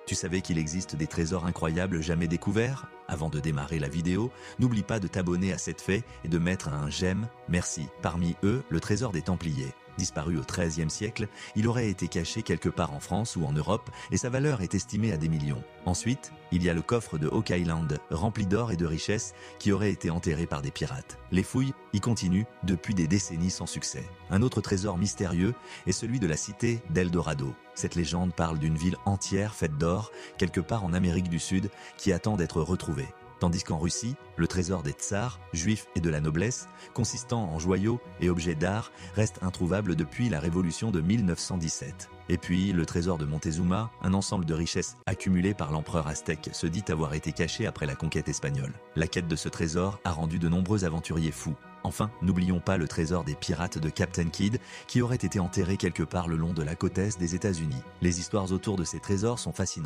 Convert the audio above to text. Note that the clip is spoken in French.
Tu savais qu'il existe des trésors incroyables jamais découverts? Avant de démarrer la vidéo, n'oublie pas de t'abonner à cette fait et de mettre un j'aime, merci. Parmi eux, le trésor des Templiers. Disparu au XIIIe siècle, il aurait été caché quelque part en France ou en Europe et sa valeur est estimée à des millions. Ensuite, il y a le coffre de Oak Island, rempli d'or et de richesses, qui aurait été enterré par des pirates. Les fouilles y continuent depuis des décennies sans succès. Un autre trésor mystérieux est celui de la cité d'Eldorado. Cette légende parle d'une ville entière faite d'or, quelque part en Amérique du Sud, qui attend d'être retrouvée. Tandis qu'en Russie, le trésor des tsars, juifs et de la noblesse, consistant en joyaux et objets d'art, reste introuvable depuis la révolution de 1917. Et puis, le trésor de Montezuma, un ensemble de richesses accumulées par l'empereur aztèque, se dit avoir été caché après la conquête espagnole. La quête de ce trésor a rendu de nombreux aventuriers fous. Enfin, n'oublions pas le trésor des pirates de Captain Kidd, qui aurait été enterré quelque part le long de la côte est des États-Unis. Les histoires autour de ces trésors sont fascinantes.